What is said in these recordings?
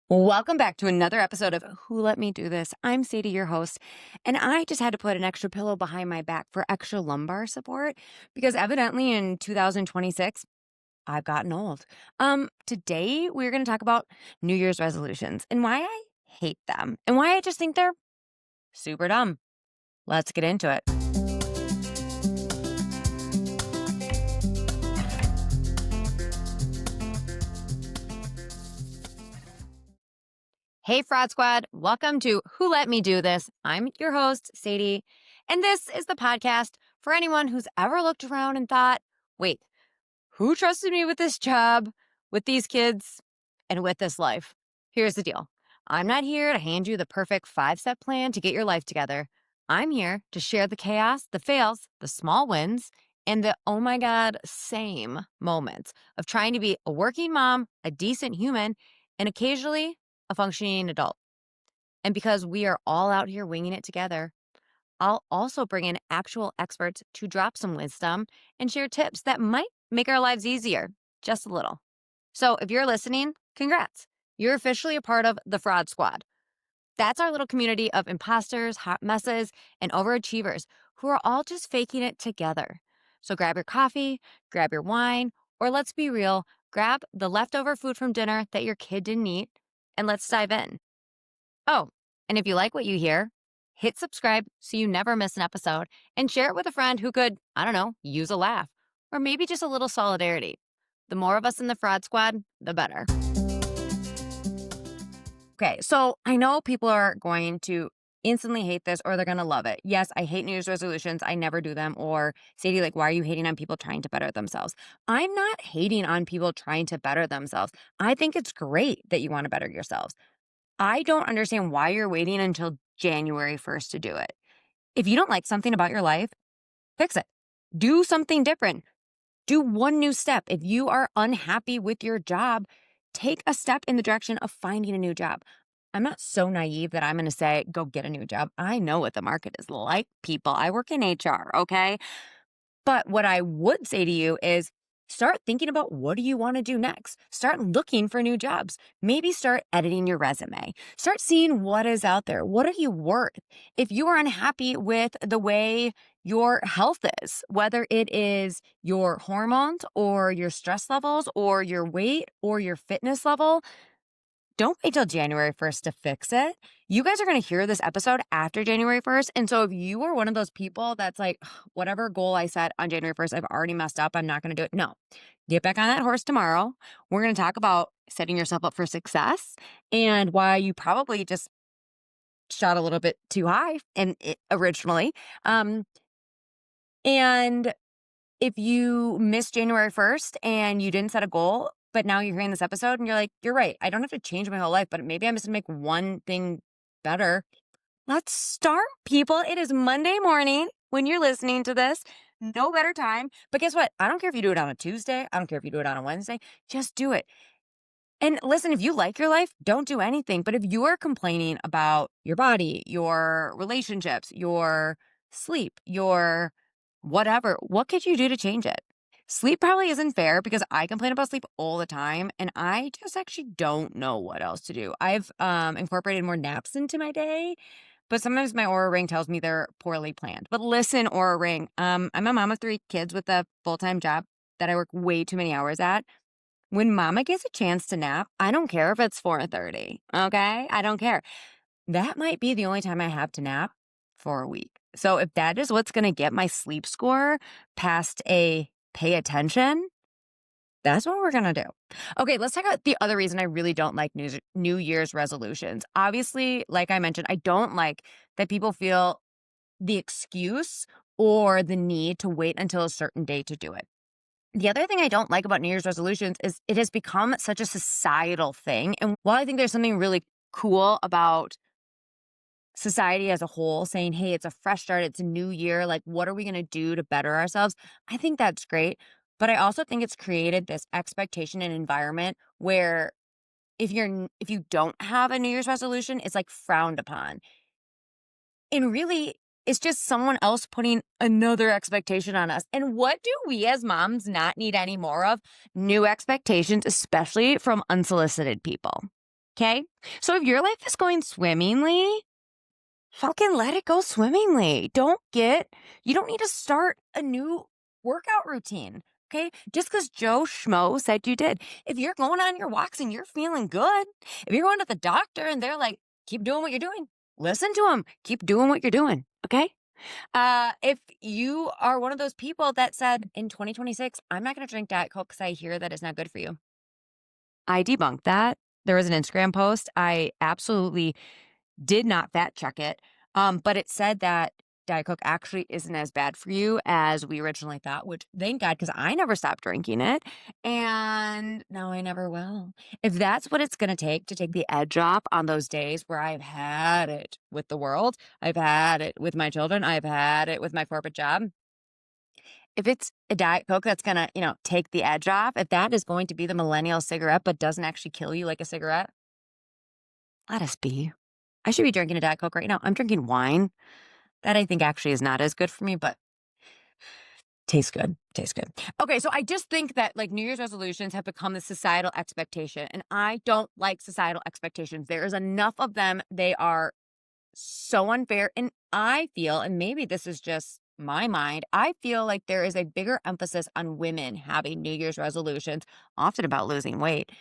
Welcome back to another episode of Who Let Me Do This. I'm Saidee, your host, and I just had to put an extra pillow behind my back for extra lumbar support because evidently in 2026, I've gotten old. Today we're going to talk about New Year's resolutions and why I hate them and why I just think they're super dumb. Let's get into it. Hey, Fraud Squad. Welcome to Who Let Me Do This. I'm your host, Saidee, and this is the podcast for anyone who's ever looked around and thought, wait, who trusted me with this job, with these kids, and with this life? Here's the deal. I'm not here to hand you the perfect 5-step plan to get your life together. I'm here to share the chaos, the fails, the small wins, and the oh my God, same moments of trying to be a working mom, a decent human, and occasionally a functioning adult. And because we are all out here winging it together, I'll also bring in actual experts to drop some wisdom and share tips that might make our lives easier, just a little. So if you're listening, congrats. You're officially a part of the Fraud Squad. That's our little community of imposters, hot messes, and overachievers who are all just faking it together. So grab your coffee, grab your wine, or let's be real, grab the leftover food from dinner that your kid didn't eat, and let's dive in. Oh, and if you like what you hear, hit subscribe so you never miss an episode and share it with a friend who could, I don't know, use a laugh or maybe just a little solidarity. The more of us in the Fraud Squad, the better. Okay, so I know people are going to instantly hate this or they're going to love it. Yes, I hate New Year's resolutions. I never do them. Or Sadie, like, why are you hating on people trying to better themselves? I'm not hating on people trying to better themselves. I think it's great that you want to better yourselves. I don't understand why you're waiting until January 1st to do it. If you don't like something about your life, fix it. Do something different. Do one new step. If you are unhappy with your job, take a step in the direction of finding a new job. I'm not so naive that I'm going to say, go get a new job. I know what the market is like, people. I work in HR, okay? But what I would say to you is start thinking about what do you want to do next? Start looking for new jobs. Maybe start editing your resume. Start seeing what is out there. What are you worth? If you are unhappy with the way your health is, whether it is your hormones or your stress levels or your weight or your fitness level, don't wait till January 1st to fix it. You guys are going to hear this episode after January 1st. And so if you are one of those people that's like, whatever goal I set on January 1st, I've already messed up. I'm not going to do it. No, get back on that horse tomorrow. We're going to talk about setting yourself up for success and why you probably just shot a little bit too high and originally. And if you missed January 1st and you didn't set a goal, but now you're hearing this episode and you're like, you're right. I don't have to change my whole life, but maybe I'm just gonna make one thing better. Let's start, people. It is Monday morning when you're listening to this. No better time. But guess what? I don't care if you do it on a Tuesday. I don't care if you do it on a Wednesday. Just do it. And listen, if you like your life, don't do anything. But if you are complaining about your body, your relationships, your sleep, your whatever, what could you do to change it? Sleep probably isn't fair because I complain about sleep all the time and I just actually don't know what else to do. I've incorporated more naps into my day, but sometimes my Aura Ring tells me they're poorly planned. But listen, Aura Ring, I'm a mom of 3 kids with a full-time job that I work way too many hours at. When mama gets a chance to nap, I don't care if it's 4:30, okay? I don't care. That might be the only time I have to nap for a week. So if that is what's gonna get my sleep score past a pay attention, that's what we're gonna do. Okay, let's talk about the other reason I really don't like New Year's resolutions. Obviously, like I mentioned, I don't like that people feel the excuse or the need to wait until a certain day to do it. The other thing I don't like about New Year's resolutions is it has become such a societal thing. And while I think there's something really cool about society as a whole saying, hey, it's a fresh start, it's a new year, like, what are we going to do to better ourselves? I think that's great. But I also think it's created this expectation and environment where if you don't have a New Year's resolution, it's like frowned upon. And really, it's just someone else putting another expectation on us. And what do we as moms not need any more of? New expectations, especially from unsolicited people. Okay. So if your life is going swimmingly, fucking let it go swimmingly. You don't need to start a new workout routine. Okay. Just because Joe Schmo said you did. If you're going on your walks and you're feeling good, if you're going to the doctor and they're like, keep doing what you're doing, listen to them. Keep doing what you're doing. Okay. If you are one of those people that said in 2026, I'm not going to drink Diet Coke because I hear that it's not good for you, I debunked that. There was an Instagram post. I absolutely did not fact check it. But it said that Diet Coke actually isn't as bad for you as we originally thought, which thank God, because I never stopped drinking it. And now I never will. If that's what it's going to take the edge off on those days where I've had it with the world, I've had it with my children, I've had it with my corporate job. If it's a Diet Coke that's going to, take the edge off, if that is going to be the millennial cigarette, but doesn't actually kill you like a cigarette, let us be. I should be drinking a Diet Coke right now. I'm drinking wine. That I think actually is not as good for me, but tastes good. Tastes good. Okay, so I just think that like New Year's resolutions have become the societal expectation, and I don't like societal expectations. There is enough of them. They are so unfair. And I feel, and maybe this is just my mind, I feel like there is a bigger emphasis on women having New Year's resolutions, often about losing weight,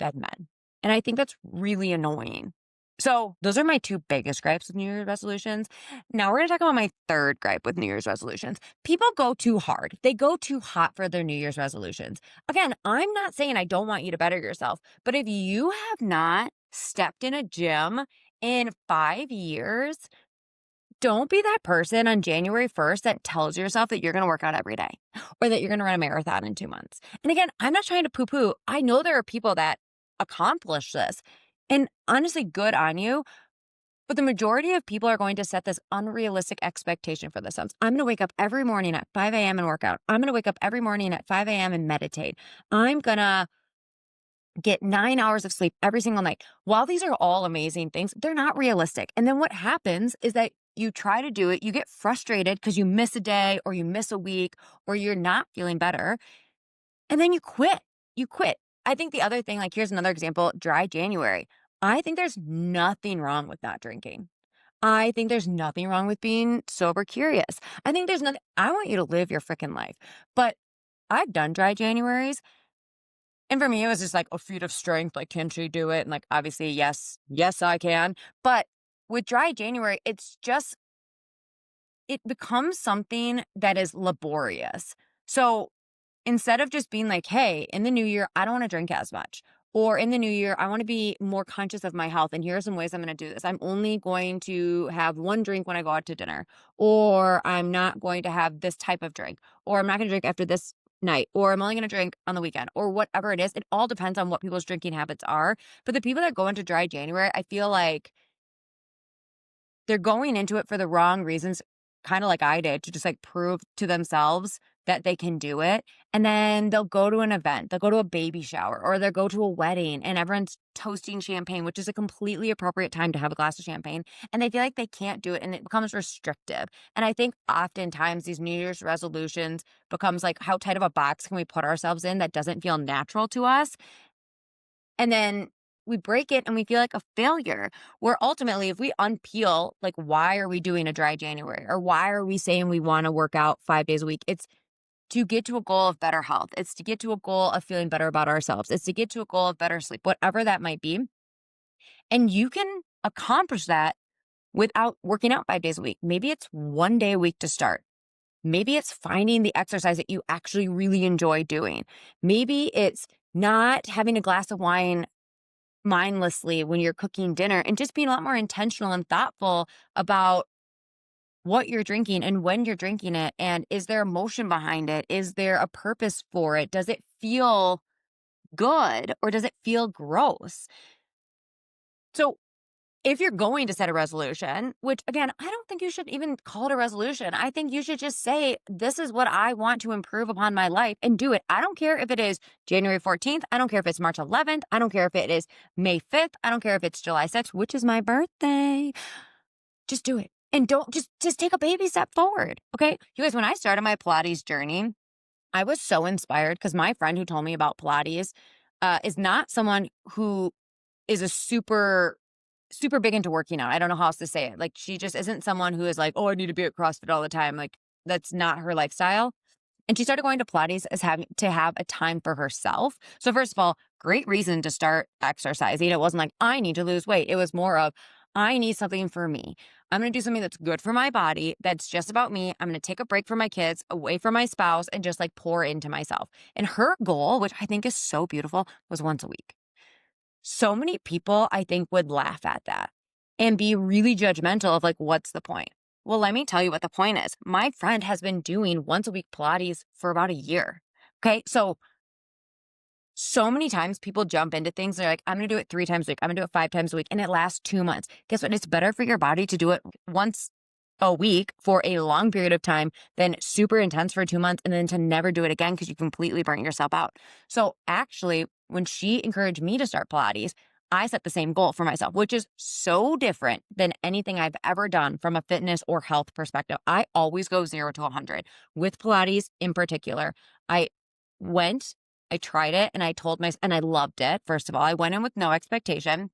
than men. And I think that's really annoying. So those are my two biggest gripes with New Year's resolutions. Now we're going to talk about my third gripe with New Year's resolutions. People go too hard. They go too hot for their New Year's resolutions. Again, I'm not saying I don't want you to better yourself, but if you have not stepped in a gym in 5 years, don't be that person on January 1st that tells yourself that you're going to work out every day or that you're going to run a marathon in 2 months. And again, I'm not trying to poo poo. I know there are people that accomplish this. And honestly, good on you. But the majority of people are going to set this unrealistic expectation for themselves. I'm going to wake up every morning at 5 a.m. and work out. I'm going to wake up every morning at 5 a.m. and meditate. I'm going to get 9 hours of sleep every single night. While these are all amazing things, they're not realistic. And then what happens is that you try to do it, you get frustrated because you miss a day or you miss a week or you're not feeling better. And then you quit. You quit. I think the other thing, like here's another example, dry January. I think there's nothing wrong with not drinking. I think there's nothing wrong with being sober curious. I think there's nothing, I want you to live your freaking life. But I've done dry Januaries. And for me, it was just like a feat of strength. Like, can she do it? And like, obviously, yes, I can. But with dry January, it becomes something that is laborious. So instead of just being like, hey, in the new year, I don't want to drink as much. Or in the new year, I want to be more conscious of my health. And here are some ways I'm going to do this. I'm only going to have one drink when I go out to dinner. Or I'm not going to have this type of drink. Or I'm not going to drink after this night. Or I'm only going to drink on the weekend. Or whatever it is. It all depends on what people's drinking habits are. But the people that go into dry January, I feel like they're going into it for the wrong reasons, kind of like I did, to just like prove to themselves that they can do it. And then they'll go to an event, they'll go to a baby shower, or they'll go to a wedding and everyone's toasting champagne, which is a completely appropriate time to have a glass of champagne. And they feel like they can't do it and it becomes restrictive. And I think oftentimes these New Year's resolutions becomes like, how tight of a box can we put ourselves in that doesn't feel natural to us? And then we break it and we feel like a failure. Where ultimately, if we unpeel, like, why are we doing a dry January? Or why are we saying we want to work out 5 days a week? It's to get to a goal of better health. It's to get to a goal of feeling better about ourselves. It's to get to a goal of better sleep, whatever that might be. And you can accomplish that without working out 5 days a week. Maybe it's one day a week to start. Maybe it's finding the exercise that you actually really enjoy doing. Maybe it's not having a glass of wine mindlessly when you're cooking dinner and just being a lot more intentional and thoughtful about what you're drinking and when you're drinking it. And is there emotion behind it? Is there a purpose for it? Does it feel good or does it feel gross? So if you're going to set a resolution, which again, I don't think you should even call it a resolution. I think you should just say, this is what I want to improve upon my life and do it. I don't care if it is January 14th. I don't care if it's March 11th. I don't care if it is May 5th. I don't care if it's July 6th, which is my birthday. Just do it. And don't just take a baby step forward. Okay. You guys, when I started my Pilates journey, I was so inspired because my friend who told me about Pilates is not someone who is a super big into working out. I don't know how else to say it. Like, she just isn't someone who is like, "Oh, I need to be at CrossFit all the time." Like, that's not her lifestyle. And she started going to Pilates as having to have a time for herself. So first of all, great reason to start exercising. It wasn't like, I need to lose weight. It was more of, I need something for me. I'm going to do something that's good for my body. That's just about me. I'm going to take a break from my kids, away from my spouse, and just like pour into myself. And her goal, which I think is so beautiful, was once a week. So many people, I think, would laugh at that and be really judgmental of like, what's the point? Well, let me tell you what the point is. My friend has been doing once a week Pilates for about a year. Okay. So many times people jump into things. They're like, I'm going to do it 3 times a week. I'm going to do it 5 times a week. And it lasts 2 months. Guess what? It's better for your body to do it once a week for a long period of time than super intense for 2 months and then to never do it again because you completely burnt yourself out. So actually, when she encouraged me to start Pilates, I set the same goal for myself, which is so different than anything I've ever done from a fitness or health perspective. I always go 0 to 100 with Pilates in particular. I went, I tried it, and and I loved it. First of all, I went in with no expectation.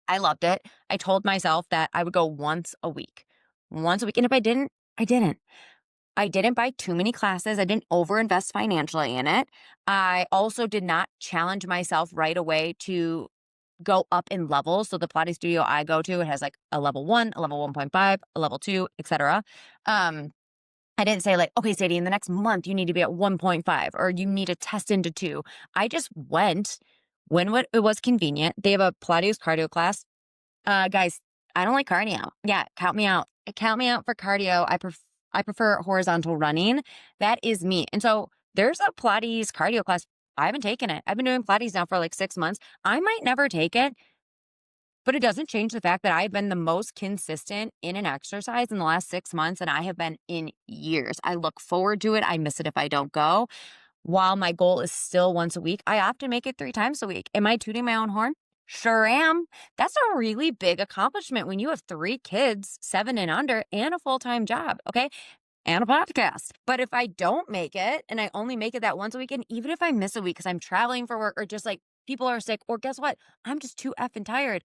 I loved it. I told myself that I would go once a week. Once a week. And if I didn't, I didn't. I didn't buy too many classes. I didn't overinvest financially in it. I also did not challenge myself right away to go up in levels. So the Pilates studio I go to, it has like a level 1, a level 1.5, a level 2, etc. Um, I didn't say like, okay, Sadie, in the next month, you need to be at 1.5 or you need to test into 2. I just went when it was convenient. They have a Pilates cardio class. Guys, I don't like cardio. Yeah, count me out. Count me out for cardio. I prefer horizontal running. That is me. And so there's a Pilates cardio class. I haven't taken it. I've been doing Pilates now for like 6 months. I might never take it, but it doesn't change the fact that I've been the most consistent in an exercise in the last 6 months, and I have been in years. I look forward to it. I miss it if I don't go. While my goal is still once a week, I often make it 3 times a week. Am I tooting my own horn? Sure am. That's a really big accomplishment when you have 3 kids, 7 and under, and a full-time job, okay? And a podcast. But if I don't make it and I only make it that once a week, and even if I miss a week because I'm traveling for work or just like people are sick, or guess what? I'm just too effing tired.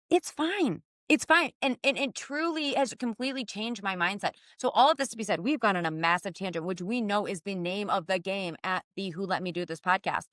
It's fine. It's fine. And it truly has completely changed my mindset. So all of this to be said, we've gone on a massive tangent, which we know is the name of the game at the Who Let Me Do This podcast.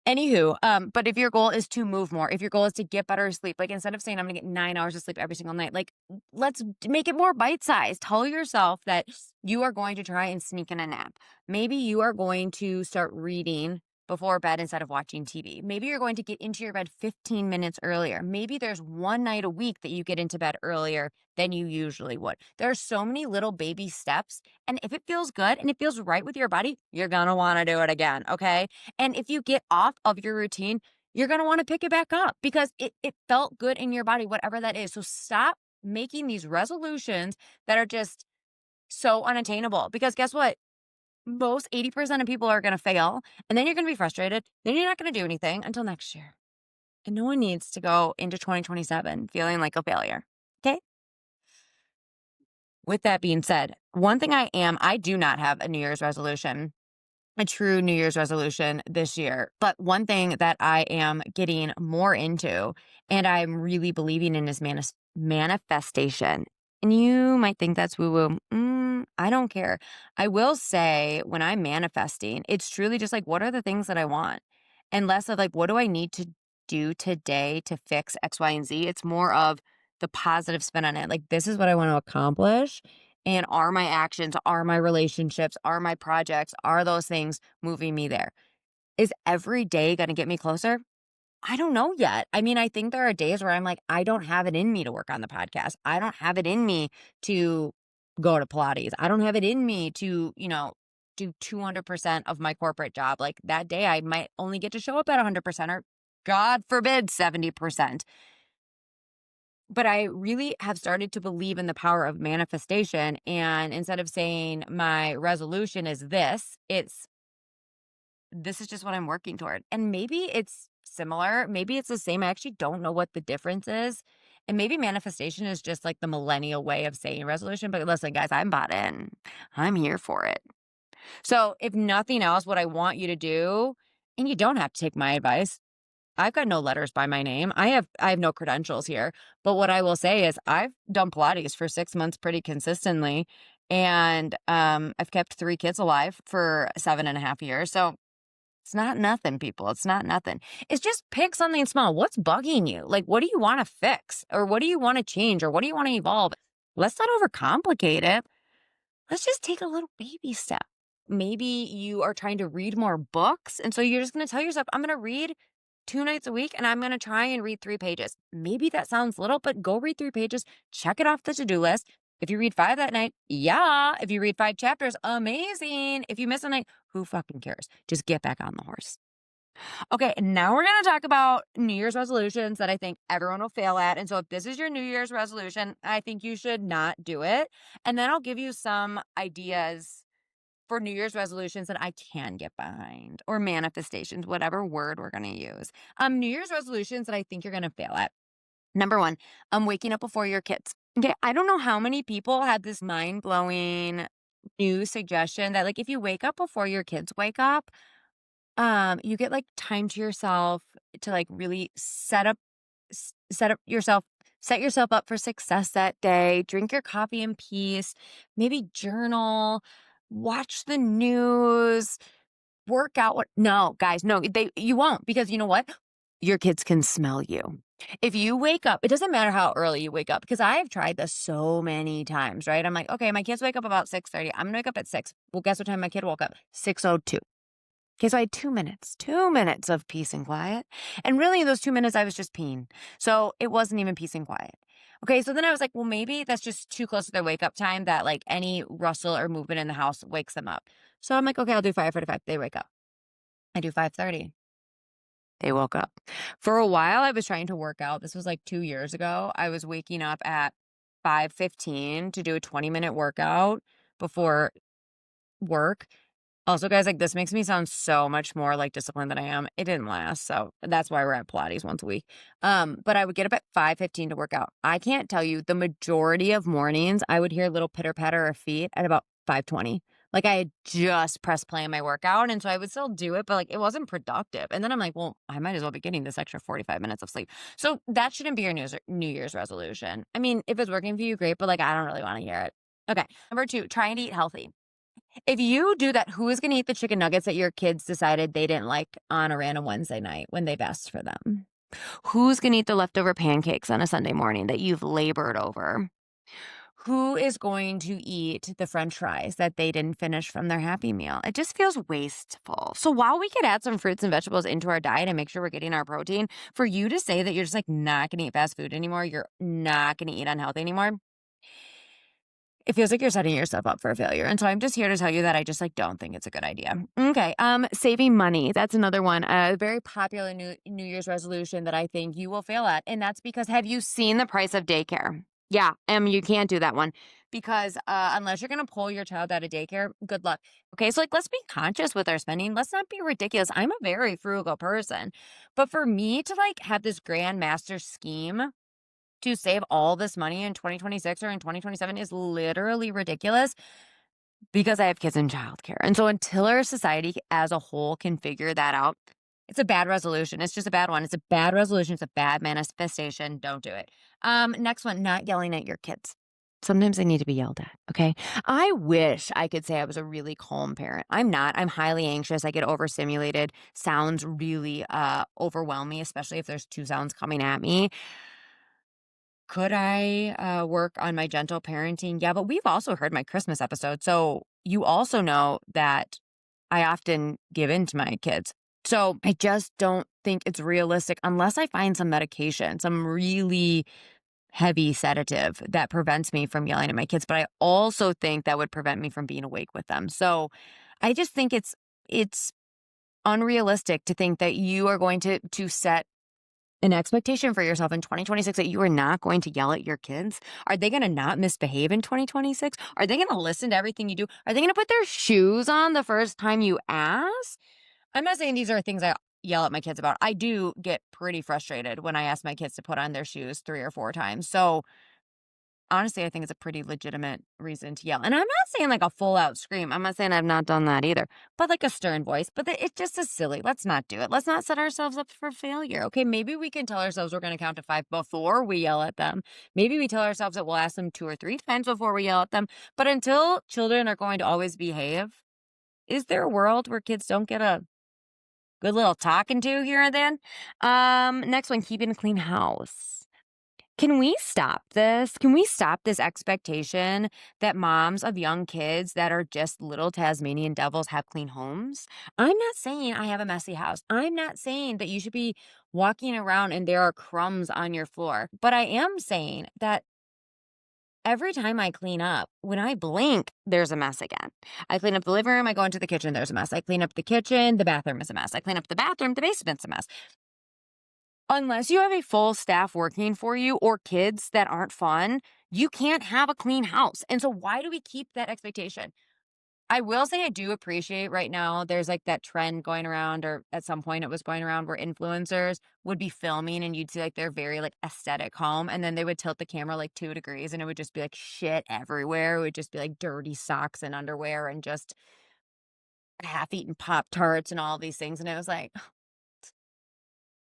Anywho, but if your goal is to move more, if your goal is to get better sleep, like instead of saying I'm gonna get 9 hours of sleep every single night, like let's make it more bite-sized. Tell yourself that you are going to try and sneak in a nap. Maybe you are going to start reading before bed instead of watching TV. Maybe you're going to get into your bed 15 minutes earlier. Maybe there's one night a week that you get into bed earlier than you usually would. There are so many little baby steps. And if it feels good and it feels right with your body, you're gonna wanna do it again. Okay. And if you get off of your routine, you're going to want to pick it back up because it felt good in your body, whatever that is. So stop making these resolutions that are just so unattainable because guess what? Most 80% of people are going to fail and then you're going to be frustrated. Then you're not going to do anything until next year. And no one needs to go into 2027 feeling like a failure. Okay. With that being said, one thing I do not have a New Year's resolution, a true New Year's resolution this year. But one thing that I am getting more into and I'm really believing in is manifestation. And you might think that's woo woo. I don't care. I will say when I'm manifesting, it's truly just like, what are the things that I want? And less of like, what do I need to do today to fix X, Y, and Z? It's more of the positive spin on it. Like, this is what I want to accomplish. And are my actions, are my relationships, are my projects, are those things moving me there? Is every day going to get me closer? I don't know yet. I mean, I think there are days where I'm like, I don't have it in me to work on the podcast. I don't have it in me to go to Pilates. I don't have it in me to, do 200% of my corporate job. Like that day, I might only get to show up at 100% or God forbid 70%. But I really have started to believe in the power of manifestation. And instead of saying my resolution is this is just what I'm working toward. And maybe it's similar. Maybe it's the same. I actually don't know what the difference is. And maybe manifestation is just like the millennial way of saying resolution. But listen, guys, I'm bought in. I'm here for it. So if nothing else, what I want you to do, and you don't have to take my advice, I've got no letters by my name. I have no credentials here. But what I will say is I've done Pilates for 6 months pretty consistently, and, I've kept 3 kids alive for 7.5 years, so it's not nothing, people. It's not nothing. It's just pick something small. What's bugging you? Like, what do you wanna fix? Or what do you wanna change? Or what do you wanna evolve? Let's not overcomplicate it. Let's just take a little baby step. Maybe you are trying to read more books. And so you're just going to tell yourself, I'm going to read 2 nights a week and I'm going to try and read 3 pages. Maybe that sounds little, but go read 3 pages, check it off the to do list. If you read 5 that night, yeah. If you read 5 chapters, amazing. If you miss a night, who fucking cares? Just get back on the horse. Okay, now we're going to talk about New Year's resolutions that I think everyone will fail at. And so if this is your New Year's resolution, I think you should not do it. And then I'll give you some ideas for New Year's resolutions that I can get behind, or manifestations, whatever word we're going to use. New Year's resolutions that I think you're going to fail at. Number one, waking up before your kids. Okay, I don't know how many people had this mind blowing new suggestion that, like, if you wake up before your kids wake up, you get, like, time to yourself to, like, really set yourself up for success that day, drink your coffee in peace, maybe journal, watch the news, work out what no, guys, no, you won't because you know what? Your kids can smell you. If you wake up, it doesn't matter how early you wake up because I've tried this so many times, right? I'm like, "Okay, my kids wake up about 6:30. I'm gonna wake up at 6." Well, guess what time my kid woke up? 6:02. Okay, so I had 2 minutes of peace and quiet. And really, in those 2 minutes, I was just peeing. So it wasn't even peace and quiet. Okay, so then I was like, well, maybe that's just too close to their wake up time that like any rustle or movement in the house wakes them up. So I'm like, okay, I'll do 5:45. They wake up. I do 5:30. They woke up. For a while, I was trying to work out. This was like 2 years ago. I was waking up at 5:15 to do a 20-minute workout before work. Also, guys, like, this makes me sound so much more, like, disciplined than I am. It didn't last, so that's why we're at Pilates once a week. But I would get up at 5:15 to work out. I can't tell you, the majority of mornings, I would hear a little pitter-patter of feet at about 5:20. Like, I had just pressed play on my workout, and so I would still do it, but, like, it wasn't productive. And then I'm like, "Well, I might as well be getting this extra 45 minutes of sleep." So that shouldn't be your New Year's resolution. I mean, if it's working for you, great, but, like, I don't really wanna hear it. Okay, number 2, try and eat healthy. If you do that, who is gonna eat the chicken nuggets that your kids decided they didn't like on a random Wednesday night when they've asked for them? Who's gonna eat the leftover pancakes on a Sunday morning that you've labored over? Who is going to eat the french fries that they didn't finish from their Happy Meal? It just feels wasteful. So while we could add some fruits and vegetables into our diet and make sure we're getting our protein, for you to say that you're just like not gonna eat fast food anymore, you're not gonna eat unhealthy anymore, it feels like you're setting yourself up for a failure. And so I'm just here to tell you that I just like don't think it's a good idea. Okay. Saving money. That's another one. A very popular New Year's resolution that I think you will fail at. And that's because have you seen the price of daycare? Yeah. You can't do that one because unless you're gonna pull your child out of daycare, good luck. Okay, so like let's be conscious with our spending. Let's not be ridiculous. I'm a very frugal person. But for me to like have this grand master scheme to save all this money in 2026 or in 2027 is literally ridiculous because I have kids in childcare. And so until our society as a whole can figure that out, it's a bad resolution. It's just a bad one. It's a bad resolution. It's a bad manifestation. Don't do it. Next one, not yelling at your kids. Sometimes they need to be yelled at. Okay. I wish I could say I was a really calm parent. I'm not. I'm highly anxious. I get overstimulated. Sounds really overwhelm me, especially if there's two sounds coming at me. Could I, work on my gentle parenting? Yeah, but we've also heard my Christmas episode, so you also know that I often give in to my kids. So I just don't think it's realistic unless I find some medication, some really heavy sedative that prevents me from yelling at my kids, but I also think that would prevent me from being awake with them. So I just think it's unrealistic to think that you are going to set an expectation for yourself in 2026 that you are not going to yell at your kids? Are they going to not misbehave in 2026? Are they going to listen to everything you do? Are they going to put their shoes on the first time you ask? I'm not saying these are things I yell at my kids about. I do get pretty frustrated when I ask my kids to put on their shoes 3 or 4 times. So honestly, I think it's a pretty legitimate reason to yell. And I'm not saying like a full out scream. I'm not saying I've not done that either, but like a stern voice. But it just is silly. Let's not do it. Let's not set ourselves up for failure. Okay. Maybe we can tell ourselves we're going to count to 5 before we yell at them. Maybe we tell ourselves that we'll ask them 2 or 3 times before we yell at them. But until children are going to always behave, is there a world where kids don't get a good little talking to here and then? Next one, keeping a clean house. Can we stop this? Can we stop this expectation that moms of young kids that are just little Tasmanian devils have clean homes? I'm not saying I have a messy house. I'm not saying that you should be walking around and there are crumbs on your floor. But I am saying that every time I clean up, when I blink, there's a mess again. I clean up the living room, I go into the kitchen, there's a mess. I clean up the kitchen, the bathroom is a mess. I clean up the bathroom, the basement's a mess. Unless you have a full staff working for you or kids that aren't fun, you can't have a clean house. And so why do we keep that expectation? I will say I do appreciate right now there's like that trend going around, or at some point it was going around, where influencers would be filming and you'd see like their very like aesthetic home, and then they would tilt the camera like 2 degrees and it would just be like shit everywhere. It would just be like dirty socks and underwear and just half-eaten Pop Tarts and all these things. And it was like,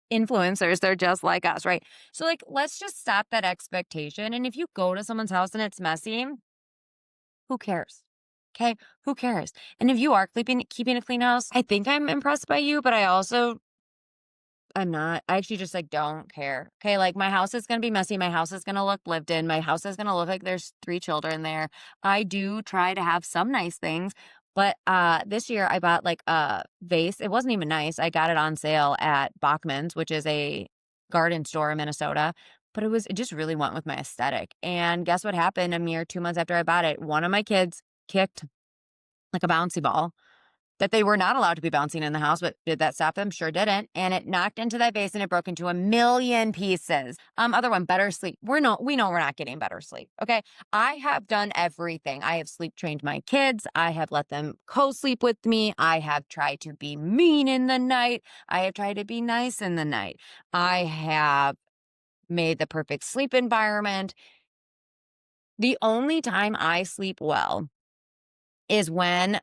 influencers, they're just like us, right? So like let's just stop that expectation. And if you go to someone's house and it's messy, who cares? Okay, who cares? And if you are keeping a clean house, I think I'm impressed by you, but I'm not. I actually just like don't care. Okay, like my house is gonna be messy. My house is gonna look lived in. My house is gonna look like there's 3 children there. I do try to have some nice things, but this year I bought like a vase. It wasn't even nice. I got it on sale at Bachman's, which is a garden store in Minnesota. But it just really went with my aesthetic. And guess what happened a mere 2 months after I bought it? One of my kids kicked like a bouncy ball that they were not allowed to be bouncing in the house, but did that stop them? Sure didn't. And it knocked into that vase and it broke into a million pieces. Other one, better sleep. We know we're not getting better sleep. Okay. I have done everything. I have sleep trained my kids. I have let them co-sleep with me. I have tried to be mean in the night. I have tried to be nice in the night. I have made the perfect sleep environment. The only time I sleep well is when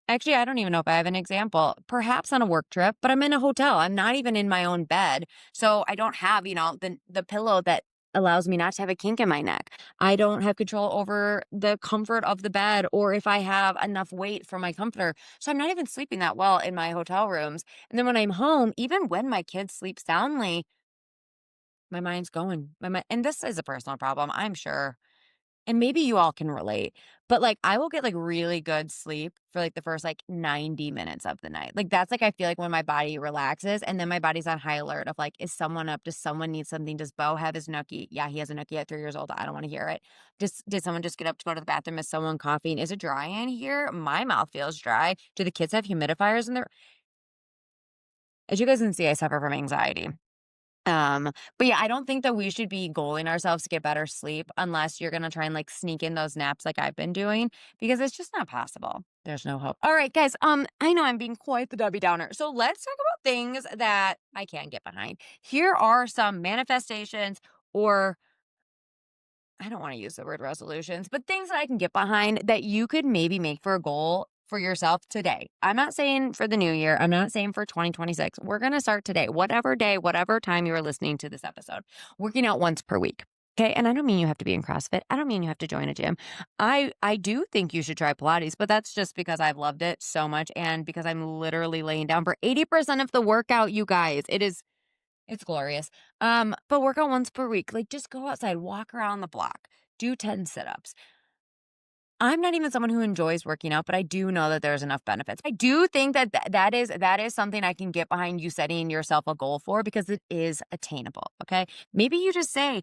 actually, I don't even know if I have an example. Perhaps on a work trip, but I'm in a hotel. I'm not even in my own bed. So I don't have, the pillow that allows me not to have a kink in my neck. I don't have control over the comfort of the bed or if I have enough weight for my comforter. So I'm not even sleeping that well in my hotel rooms. And then when I'm home, even when my kids sleep soundly, my mind's going. And this is a personal problem, I'm sure. And maybe you all can relate, but, like, I will get, like, really good sleep for, like, the first, like, 90 minutes of the night. Like, that's, like, I feel like when my body relaxes, and then my body's on high alert of, like, is someone up? Does someone need something? Does Bo have his nookie? Yeah, he has a nookie at 3 years old. I don't wanna hear it. Did someone just get up to go to the bathroom? Is someone coughing? Is it dry in here? My mouth feels dry. Do the kids have humidifiers in their As you guys can see, I suffer from anxiety. But yeah, I don't think that we should be goaling ourselves to get better sleep unless you're gonna try and like sneak in those naps like I've been doing because it's just not possible. There's no hope. All right, guys. I know I'm being quite the Debbie Downer. So let's talk about things that I can get behind. Here are some manifestations, or I don't want to use the word resolutions, but things that I can get behind that you could maybe make for a goal for yourself today. I'm not saying for the new year. I'm not saying for 2026. We're going to start today, whatever day, whatever time you are listening to this episode, working out once per week. Okay. And I don't mean you have to be in CrossFit. I don't mean you have to join a gym. I do think you should try Pilates, but that's just because I've loved it so much and because I'm literally laying down for 80% of the workout, you guys. It's glorious. But work out once per week. Like just go outside, walk around the block, do 10 sit-ups. I'm not even someone who enjoys working out, but I do know that there's enough benefits. I do think that that is something I can get behind you setting yourself a goal for because it is attainable. Okay. Maybe you just say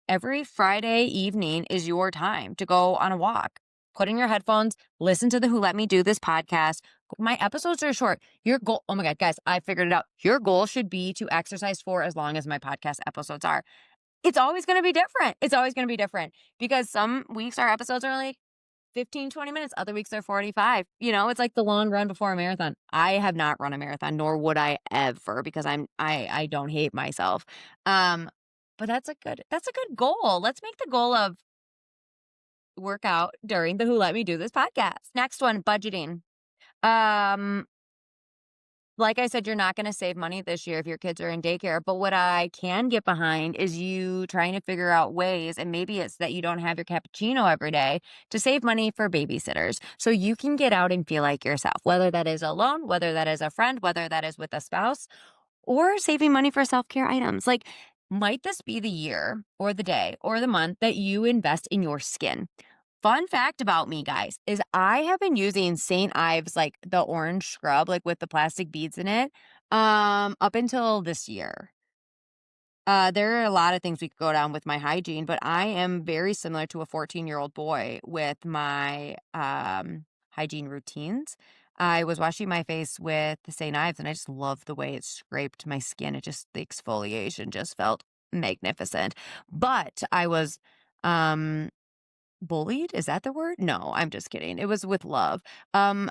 every Friday evening is your time to go on a walk. Put in your headphones, listen to the Who Let Me Do This podcast. My episodes are short. Your goal, oh my God, guys, I figured it out. Your goal should be to exercise for as long as my podcast episodes are. It's always going to be different. It's always going to be different because some weeks our episodes are like 15, 20 minutes. Other weeks are 45. It's like the long run before a marathon. I have not run a marathon, nor would I ever because I don't hate myself. But that's a good goal. Let's make the goal of work out during the Who Let Me Do This podcast. Next one, budgeting. Um, like I said, you're not going to save money this year if your kids are in daycare. But what I can get behind is you trying to figure out ways, and maybe it's that you don't have your cappuccino every day to save money for babysitters. So you can get out and feel like yourself, whether that is alone, whether that is a friend, whether that is with a spouse, or saving money for self care items. Like, might this be the year or the day or the month that you invest in your skin? Fun fact about me, guys, is I have been using St. Ives, like the orange scrub, like with the plastic beads in it, up until this year. There are a lot of things we could go down with my hygiene, but I am very similar to a 14-year-old boy with my hygiene routines. I was washing my face with the St. Ives, and I just love the way it scraped my skin. The exfoliation just felt magnificent. But I was um bullied? Is that the word? No, I'm just kidding. It was with love. Um,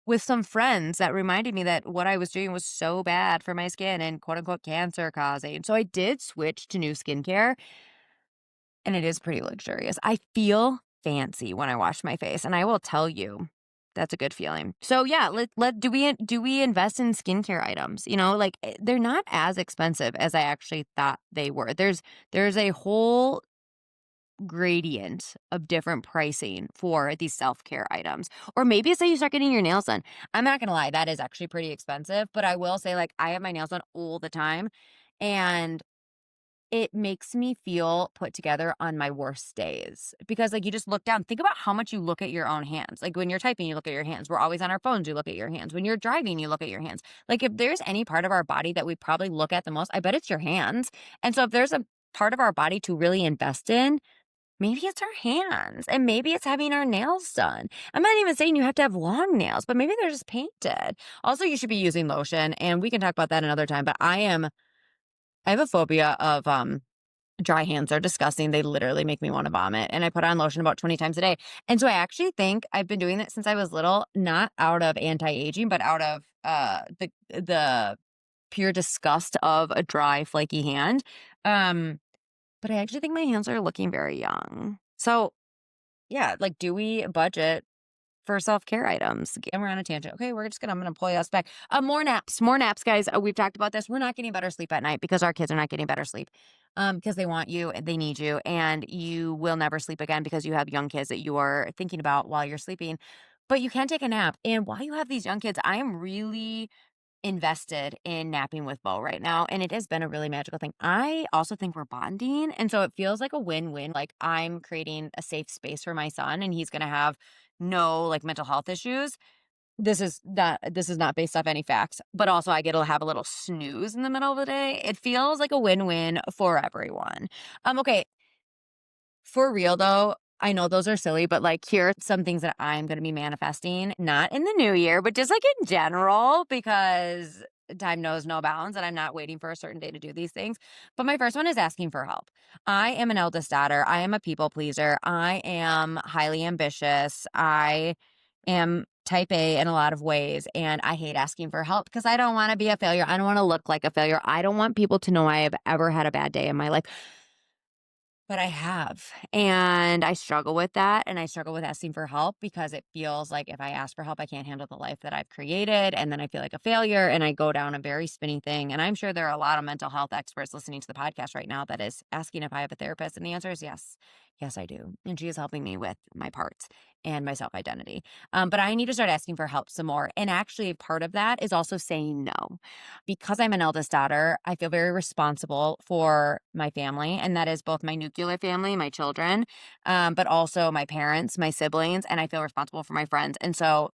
with some friends that reminded me that what I was doing was so bad for my skin and quote unquote cancer causing. So I did switch to new skincare, and it is pretty luxurious. I feel fancy when I wash my face, and I will tell you that's a good feeling. So yeah, let do we invest in skincare items? Like they're not as expensive as I actually thought they were. There's a whole gradient of different pricing for these self-care items. Or maybe it's that you start getting your nails done. I'm not gonna lie, that is actually pretty expensive, but I will say, like, I have my nails done all the time, and it makes me feel put together on my worst days. Because, like, you just look down, think about how much you look at your own hands. Like, when you're typing, you look at your hands. We're always on our phones, you look at your hands. When you're driving, you look at your hands. Like, if there's any part of our body that we probably look at the most, I bet it's your hands. And so if there's a part of our body to really invest in, maybe it's our hands, and maybe it's having our nails done. I'm not even saying you have to have long nails, but maybe they're just painted. Also, you should be using lotion, and we can talk about that another time, but I have a phobia of dry hands. Are disgusting. They literally make me want to vomit, and I put on lotion about 20 times a day. And so I actually think I've been doing it since I was little, not out of anti-aging, but out of the pure disgust of a dry, flaky hand. Um but I actually think my hands are looking very young. So, yeah, like, do we budget for self-care items? And we're on a tangent. Okay, I'm gonna pull you us back. More naps, guys. We've talked about this. We're not getting better sleep at night because our kids are not getting better sleep. Because they want you, and they need you, and you will never sleep again because you have young kids that you are thinking about while you're sleeping. But you can take a nap. And while you have these young kids, I am really invested in napping with Bo right now, and it has been a really magical thing. I also think we're bonding, and so it feels like a win-win. Like, I'm creating a safe space for my son, and he's gonna have no, like, mental health issues. This is not based off any facts, but also I get to have a little snooze in the middle of the day. It feels like a win-win for everyone. Okay, for real though, I know those are silly, but like here are some things that I'm going to be manifesting, not in the new year, but just like in general, because time knows no bounds and I'm not waiting for a certain day to do these things. But my first one is asking for help. I am an eldest daughter. I am a people pleaser. I am highly ambitious. I am type A in a lot of ways, and I hate asking for help because I don't want to be a failure. I don't want to look like a failure. I don't want people to know I have ever had a bad day in my life. But I have, and I struggle with that, and I struggle with asking for help because it feels like if I ask for help, I can't handle the life that I've created, and then I feel like a failure, and I go down a very spinny thing, and I'm sure there are a lot of mental health experts listening to the podcast right now that is asking if I have a therapist, and the answer is yes. Yes, I do, and she is helping me with my parts and my self-identity, but I need to start asking for help some more, and actually part of that is also saying no. Because I'm an eldest daughter, I feel very responsible for my family, and that is both my nuclear family, my children, but also my parents, my siblings, and I feel responsible for my friends. And so,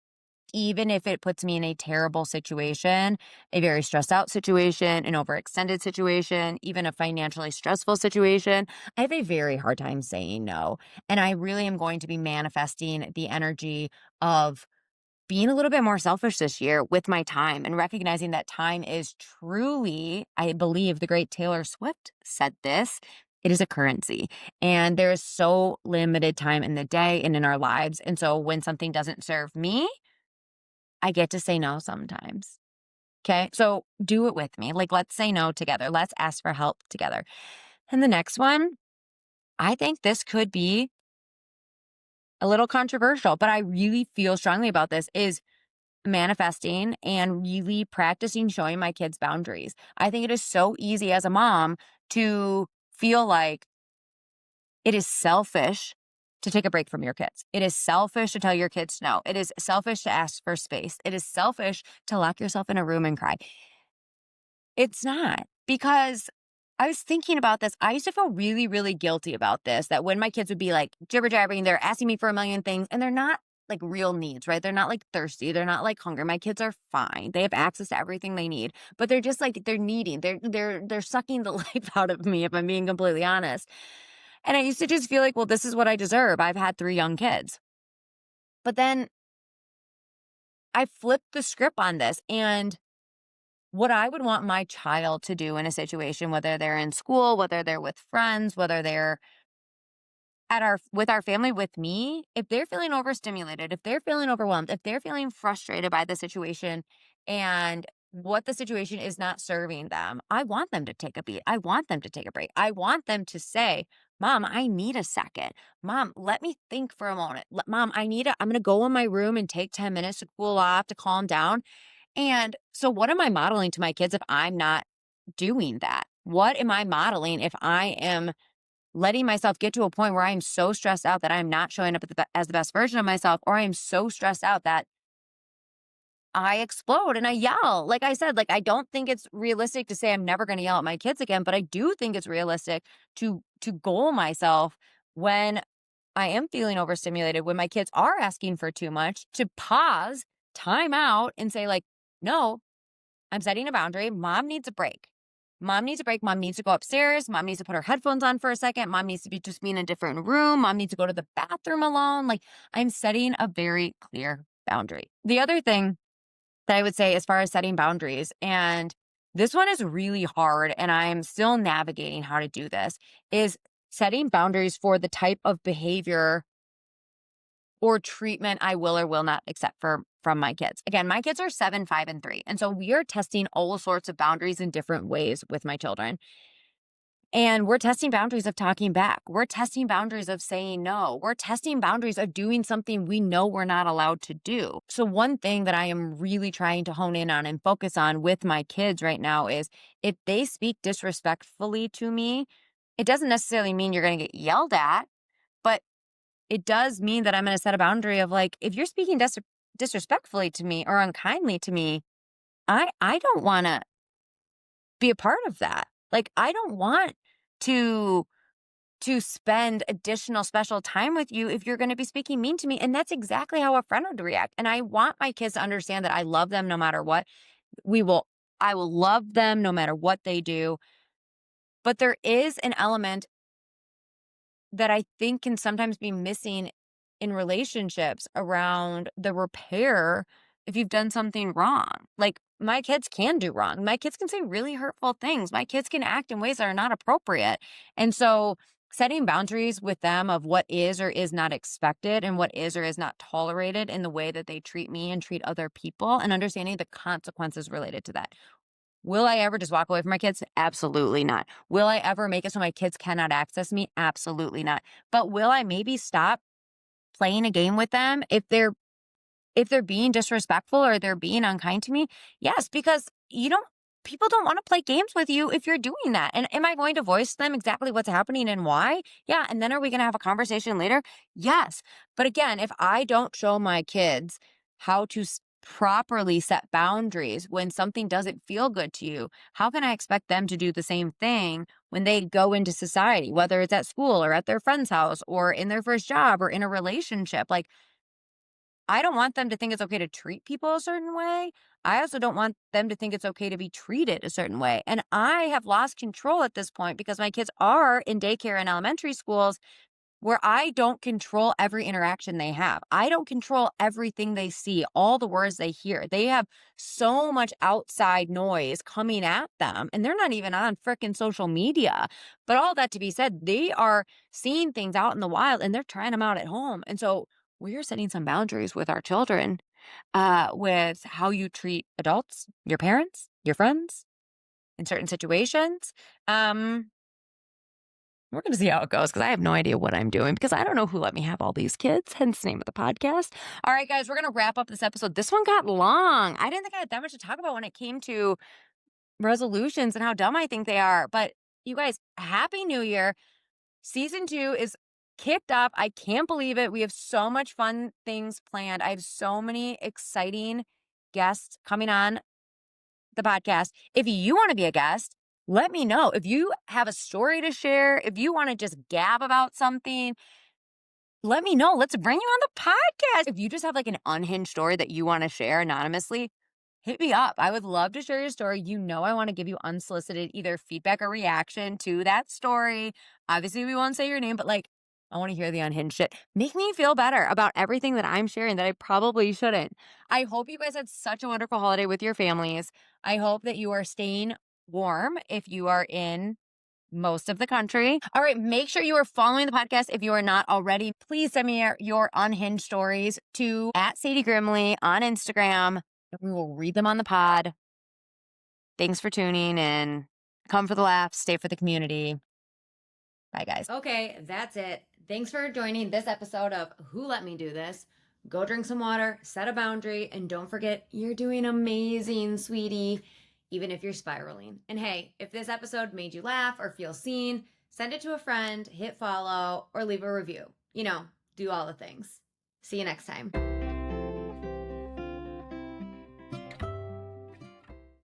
even if it puts me in a terrible situation, a very stressed out situation, an overextended situation, even a financially stressful situation, I have a very hard time saying no. And I really am going to be manifesting the energy of being a little bit more selfish this year with my time and recognizing that time is truly, I believe the great Taylor Swift said this, it is a currency. And there is so limited time in the day and in our lives. And so when something doesn't serve me, I get to say no sometimes. Okay. So do it with me. Like, let's say no together. Let's ask for help together. And the next one, I think this could be a little controversial, but I really feel strongly about this is manifesting and really practicing showing my kids boundaries. I think it is so easy as a mom to feel like it is selfish to take a break from your kids. It is selfish to tell your kids no. It is selfish to ask for space. It is selfish to lock yourself in a room and cry. It's not, because I was thinking about this. I used to feel really, really guilty about this, that when my kids would be like jibber jabbering, they're asking me for a million things and they're not like real needs, right? They're not like thirsty. They're not like hungry. My kids are fine. They have access to everything they need, but they're just like, they're needing, they're sucking the life out of me, if I'm being completely honest. And I used to just feel like, well, this is what I deserve. I've had 3 young kids. But then I flipped the script on this, and what I would want my child to do in a situation, whether they're in school, whether they're with friends, whether they're at our with our family with me, if they're feeling overstimulated, if they're feeling overwhelmed, if they're feeling frustrated by the situation and what the situation is not serving them, I want them to take a beat. I want them to take a break. I want them to say, "Mom, I need a second. Mom, let me think for a moment. Mom, I'm going to go in my room and take 10 minutes to cool off, to calm down." And so what am I modeling to my kids if I'm not doing that? What am I modeling if I am letting myself get to a point where I'm so stressed out that I'm not showing up as the best version of myself, or I'm so stressed out that I explode and I yell? Like I said, like I don't think it's realistic to say I'm never going to yell at my kids again, but I do think it's realistic to goal myself when I am feeling overstimulated, when my kids are asking for too much, to pause, time out, and say like, no, I'm setting a boundary. Mom needs a break. Mom needs a break. Mom needs to go upstairs. Mom needs to put her headphones on for a second. Mom needs to be in a different room. Mom needs to go to the bathroom alone. Like, I'm setting a very clear boundary. The other thing that I would say as far as setting boundaries, and this one is really hard and I'm still navigating how to do this, is setting boundaries for the type of behavior or treatment I will or will not accept from my kids. Again, my kids are 7, 5, and 3. And so we are testing all sorts of boundaries in different ways with my children. And we're testing boundaries of talking back. We're testing boundaries of saying no. We're testing boundaries of doing something we know we're not allowed to do. So one thing that I am really trying to hone in on and focus on with my kids right now is, if they speak disrespectfully to me, it doesn't necessarily mean you're going to get yelled at, but it does mean that I'm gonna set a boundary of like, if you're speaking disrespectfully to me or unkindly to me, I don't wanna be a part of that. Like, I don't want to spend additional special time with you if you're gonna be speaking mean to me. And that's exactly how a friend would react. And I want my kids to understand that I love them no matter what. We will I will love them no matter what they do. But there is an element that I think can sometimes be missing in relationships around the repair if you've done something wrong. Like, my kids can do wrong. My kids can say really hurtful things. My kids can act in ways that are not appropriate. And so setting boundaries with them of what is or is not expected and what is or is not tolerated in the way that they treat me and treat other people, and understanding the consequences related to that. Will I ever just walk away from my kids? Absolutely not. Will I ever make it so my kids cannot access me? Absolutely not. But will I maybe stop playing a game with them if they're being disrespectful or they're being unkind to me? Yes, because people don't want to play games with you if you're doing that. And am I going to voice to them exactly what's happening and why? Yeah. And then are we going to have a conversation later? Yes. But again, if I don't show my kids how to properly set boundaries when something doesn't feel good to you, how can I expect them to do the same thing when they go into society, whether it's at school or at their friend's house or in their first job or in a relationship? Like, I don't want them to think it's okay to treat people a certain way. I also don't want them to think it's okay to be treated a certain way. And I have lost control at this point because my kids are in daycare and elementary schools where I don't control every interaction they have. I don't control everything they see, all the words they hear. They have so much outside noise coming at them, and they're not even on frickin' social media. But all that to be said, they are seeing things out in the wild and they're trying them out at home. And so we're setting some boundaries with our children, with how you treat adults, your parents, your friends in certain situations. Um, We're going to see how it goes because I have no idea what I'm doing because I don't know who let me have all these kids, hence the name of the podcast. All right, guys, we're going to wrap up this episode. This one got long. I didn't think I had that much to talk about when it came to resolutions and how dumb I think they are. But you guys, Happy New Year. Season 2 is kicked off. I can't believe it. We have so much fun things planned. I have so many exciting guests coming on the podcast. If you want to be a guest, let me know. If you have a story to share, if you want to just gab about something, let me know. Let's bring you on the podcast. If you just have like an unhinged story that you want to share anonymously, hit me up. I would love to share your story. You know, I want to give you unsolicited either feedback or reaction to that story. Obviously, we won't say your name, but like, I want to hear the unhinged shit. Make me feel better about everything that I'm sharing that I probably shouldn't. I hope you guys had such a wonderful holiday with your families. I hope that you are staying warm if you are in most of the country. All right, make sure you are following the podcast if you are not already. Please send me your unhinged stories to @SaidieGrimley on Instagram. We will read them on the pod. Thanks for tuning in. Come for the laugh, stay for the community. Bye, guys. Okay, that's it. Thanks for joining this episode of Who Let Me Do This. Go drink some water, set a boundary, and don't forget you're doing amazing, sweetie, even if you're spiraling. And hey, if this episode made you laugh or feel seen, send it to a friend, hit follow, or leave a review. You know, do all the things. See you next time.